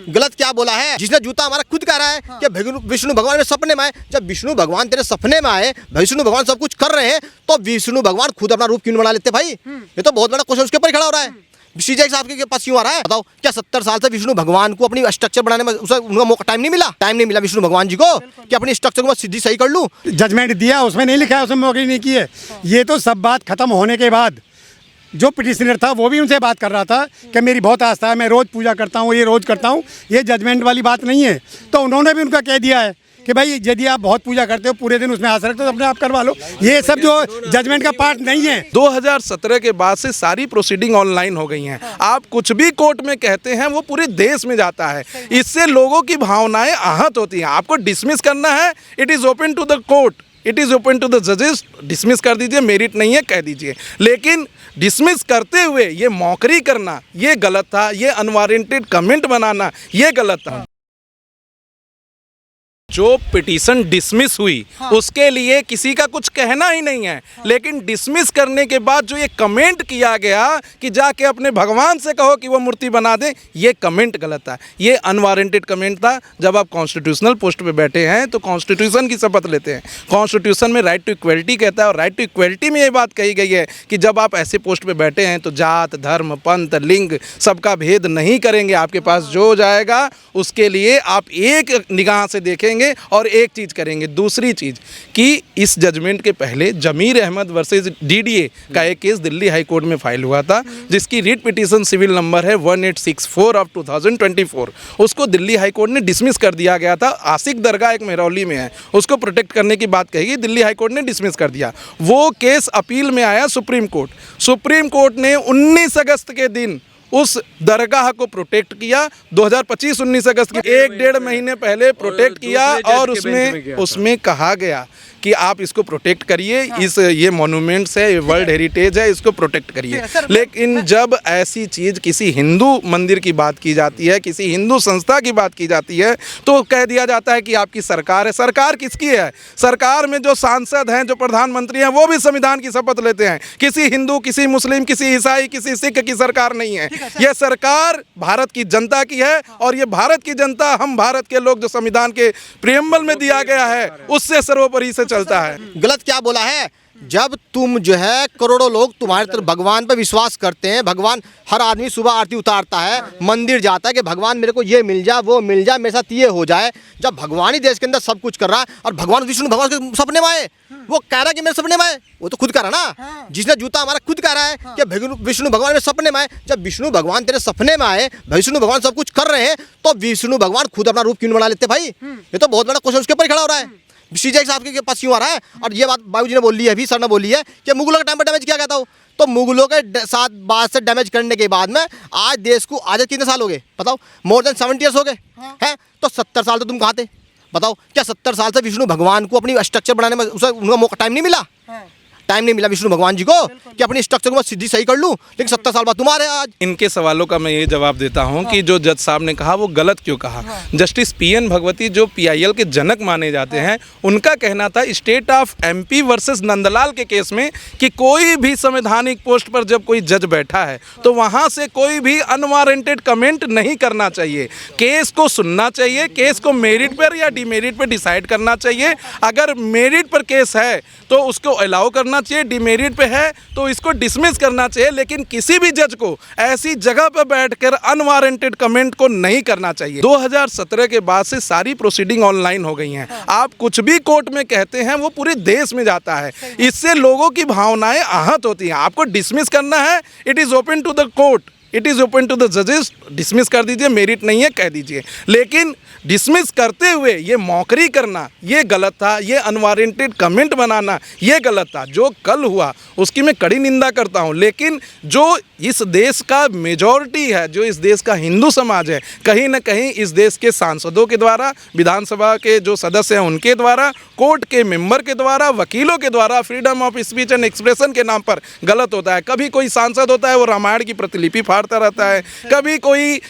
गलत क्या बोला है? जिसने जूता हमारा खुद कह रहा है कि विष्णु भगवान मेरे सपने में आए। जब विष्णु भगवान तेरे सपने में आए, विष्णु भगवान सब कुछ कर रहे हैं, तो विष्णु भगवान खुद अपना रूप क्यों बना लेते भाई? ये तो बहुत बड़ा क्वेश्चन उसके ऊपर खड़ा हो रहा है। सीजे साहब के पास क्यों आ रहा है? बताओ, क्या 70 साल से विष्णु भगवान को अपनी स्ट्रक्चर बनाने में उनका मौका टाइम नहीं मिला? टाइम नहीं मिला विष्णु भगवान जी को कि अपनी स्ट्रक्चर को सीधी सही कर लूं? जजमेंट दिया उसमें नहीं लिखा है, उसमें मौके नहीं की है। ये तो सब बात खत्म होने के बाद जो पिटिशनर था वो भी उनसे बात कर रहा था कि मेरी बहुत आस्था है, मैं रोज़ पूजा करता हूँ, ये रोज़ करता हूँ, ये जजमेंट वाली बात नहीं है। तो उन्होंने भी उनका कह दिया है कि भाई यदि आप बहुत पूजा करते हो, पूरे दिन उसमें आस रखते हो, तो अपने आप करवा लो। ये सब जो जजमेंट का पार्ट नहीं है। 2017 के बाद से सारी प्रोसीडिंग ऑनलाइन हो गई हैं। आप कुछ भी कोर्ट में कहते हैं वो पूरे देश में जाता है। इससे लोगों की भावनाएं आहत होती हैं। आपको डिसमिस करना है, it is open to the court, it is open to the जजेस। डिसमिस कर दीजिए, मेरिट नहीं है कह दीजिए, लेकिन डिसमिस करते हुए ये मौकरी करना ये गलत था। ये अनवारंटेड कमेंट बनाना ये गलत था। जो पिटीशन डिसमिस हुई उसके लिए किसी का कुछ कहना ही नहीं है, लेकिन डिसमिस करने के बाद जो ये कमेंट किया गया कि जाके अपने भगवान से कहो कि वो मूर्ति बना दे, ये कमेंट गलत था। ये अनवारंटेड कमेंट था। जब आप कॉन्स्टिट्यूशनल पोस्ट पे बैठे हैं तो कॉन्स्टिट्यूशन की शपथ लेते हैं। कॉन्स्टिट्यूशन में राइट टू इक्वलिटी कहता है, और राइट टू इक्वलिटी में ये बात कही गई है कि जब आप ऐसे पोस्ट पे बैठे हैं तो जात, धर्म, पंथ, लिंग सबका भेद नहीं करेंगे। आपके पास जो जाएगा उसके लिए आप एक निगाह से देखेंगे और एक चीज़ करेंगे। दूसरी चीज़ कि इस जजमेंट के पहले जमीर अहमद वर्सेस डीडीए का एक केस दिल्ली हाई कोर्ट में फाइल हुआ था, जिसकी रीट पिटीशन सिविल नंबर है 1864 ऑफ 2024। उसको दिल्ली हाई कोर्ट ने डिसमिस कर दिया गया था। आसिक दरगाह एक मेहरौली में है, उसको प्रोटेक्ट करने की बात कही गई, दिल्ली हाई कोर्ट ने डिसमिस कर दिया। वो केस अपील में आया सुप्रीम कोर्ट। सुप्रीम कोर्ट ने 19 अगस्त के दिन उस दरगाह को प्रोटेक्ट किया। 2025 19 अगस्त की 1-1.5 महीने पहले प्रोटेक्ट किया, और उसमें कहा गया कि आप इसको प्रोटेक्ट करिए। ये मॉन्यूमेंट्स है, ये वर्ल्ड हेरिटेज है, इसको प्रोटेक्ट करिए। लेकिन जब ऐसी चीज़ किसी हिंदू मंदिर की बात की जाती है, किसी हिंदू संस्था की बात की जाती है, तो कह दिया जाता है कि आपकी सरकार है। सरकार किसकी है? सरकार में जो सांसद हैं, जो प्रधानमंत्री हैं, वो भी संविधान की शपथ लेते हैं। किसी हिंदू, किसी मुस्लिम, किसी ईसाई, किसी सिख की सरकार नहीं है। यह सरकार भारत की जनता की है, और ये भारत की जनता, हम भारत के लोग, जो संविधान के प्रियम्बल में दिया गया है, उससे सर्वोपरि से चलता है। गलत क्या बोला है? जब तुम जो है करोड़ों लोग तुम्हारे तरफ भगवान पर विश्वास करते हैं, भगवान हर आदमी सुबह आरती उतारता है, मंदिर जाता है कि भगवान मेरे को ये मिल जाए, वो मिल जाए, मेरे साथ ये हो जाए। जब भगवान ही देश के अंदर सब कुछ कर रहा है, और भगवान विष्णु भगवान के सपने में आए, वो कह रहा है कि मेरे सपने में आए, वो तो खुद कह रहा ना। जिसने जूता हमारा खुद कह रहा है कि विष्णु भगवान मेरे सपने में आए। जब विष्णु भगवान तेरे सपने में आए, विष्णु भगवान सब कुछ कर रहे हैं, तो विष्णु भगवान खुद अपना रूप क्यों बना लेते भाई? ये तो बहुत बड़ा क्वेश्चन उसके ऊपर खड़ा हो रहा है। सीजे साहब के पास क्यों आ रहा है? और ये बात बाबूजी ने बोल ली है, अभी सर ने बोली है कि मुगलों के टाइम पर डैमेज किया गया था। तो मुगलों के साथ बाद से डैमेज करने के बाद में आज देश को आजाद कितने साल हो गए बताओ? मोर देन 70 ईयर्स हो गए हैं। तो 70 साल तो तुम कहाँ थे बताओ? क्या 70 साल से विष्णु भगवान को अपनी स्ट्रक्चर बनाने में उनका मौका टाइम नहीं मिला? टाइम नहीं मिला विष्णु भगवान जी को कि अपनी स्ट्रक्चर को सीधी सही कर लूं? लेकिन 70 साल बाद तुम्हारे आज। इनके सवालों का मैं ये जवाब देता हूं कि जो जज साहब ने कहा वो गलत क्यों कहा। जस्टिस पीएन भगवती, जो पीआईएल के जनक माने जाते हैं, उनका कहना था state of MP versus Nandlal के केस में कि कोई भी संवैधानिक पोस्ट पर जब कोई जज बैठा है तो वहाँ से कोई भी अनवारंटेड कमेंट नहीं करना चाहिए। केस को सुनना चाहिए, केस को मेरिट पर या डिमेरिट पर डिसाइड करना चाहिए। अगर मेरिट पर केस है तो उसको अलाउ करना चाहिए, डिमेरिट पे है तो इसको डिसमिस करना चाहिए। लेकिन किसी भी जज को ऐसी जगह पर बैठकर अनवारंटेड कमेंट को नहीं करना चाहिए। 2017 के बाद से सारी प्रोसीडिंग ऑनलाइन हो गई हैं। आप कुछ भी कोर्ट में कहते हैं वो पूरे देश में जाता है। इससे लोगों की भावनाएं आहत होती हैं। आपको डिसमिस करना है, it is open to the court, it is open to the जजेस। डिसमिस कर दीजिए, मेरिट नहीं है कह दीजिए, लेकिन डिसमिस करते हुए ये मौकरी करना ये गलत था। ये अनवारंटेड कमेंट बनाना ये गलत था। जो कल हुआ उसकी मैं कड़ी निंदा करता हूँ, लेकिन जो इस देश का मेजॉरिटी है, जो इस देश का हिंदू समाज है, कहीं ना कहीं इस देश के सांसदों के द्वारा, विधानसभा के जो सदस्य हैं उनके द्वारा, कोर्ट के मेंबर के द्वारा, वकीलों के द्वारा freedom of speech and expression के नाम पर गलत होता है। कभी कोई सांसद होता है वो रामायण की प्रतिलिपि फाड़ उतारता रहता है। कभी कोई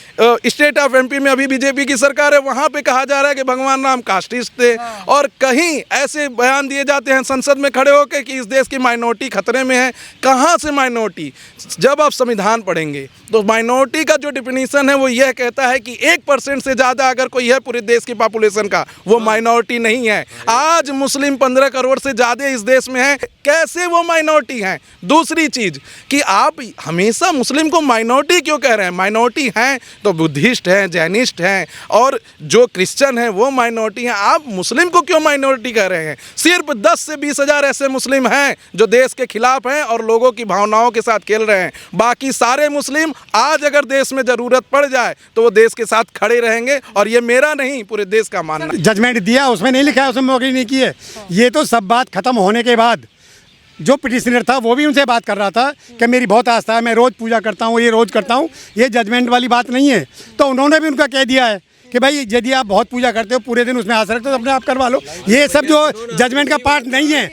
स्टेट ऑफ एमपी में अभी बीजेपी की सरकार है, वहाँ पे कहा जा रहा है कि भगवान राम कास्टिस्ट थे, और कहीं ऐसे बयान दिए जाते हैं संसद में खड़े होकर कि इस देश की माइनॉरिटी खतरे में है। कहाँ से माइनॉरिटी? जब आप संविधान पढ़ेंगे तो माइनॉरिटी का जो डिफिनीशन है वो यह कहता है कि 1% से ज़्यादा अगर कोई है पूरे देश की पॉपुलेशन का, वो माइनॉरिटी नहीं है। आज मुस्लिम 15 करोड़ से ज़्यादा इस देश में है, कैसे वो माइनॉरिटी हैं? दूसरी चीज़ कि आप हमेशा मुस्लिम को माइनॉरिटी क्यों कह रहे हैं? माइनॉरिटी हैं तो बुद्धिस्ट हैं, जैनिस्ट हैं, और जो क्रिश्चियन हैं वो माइनॉरिटी हैं। आप मुस्लिम को क्यों माइनॉरिटी कह रहे हैं? सिर्फ 10 से 20 हज़ार ऐसे मुस्लिम हैं जो देश के खिलाफ हैं और लोगों की भावनाओं के साथ खेल रहे हैं। बाकी सारे मुस्लिम आज अगर देश में ज़रूरत पड़ जाए तो वो देश के साथ खड़े रहेंगे, और ये मेरा नहीं पूरे देश का मानना है। जजमेंट दिया उसमें नहीं लिखा है उसमें मौखरी नहीं की है। ये तो सब बात खत्म होने के बाद जो पिटिशनर था वो भी उनसे बात कर रहा था कि मेरी बहुत आस्था है, मैं रोज़ पूजा करता हूँ, ये रोज़ करता हूँ, ये जजमेंट वाली बात नहीं है। तो उन्होंने भी उनका कह दिया है कि भाई यदि आप बहुत पूजा करते हो, पूरे दिन उसमें आस्था रखते हो तो अपने आप करवा लो। ये सब जो जजमेंट का पार्ट नहीं है।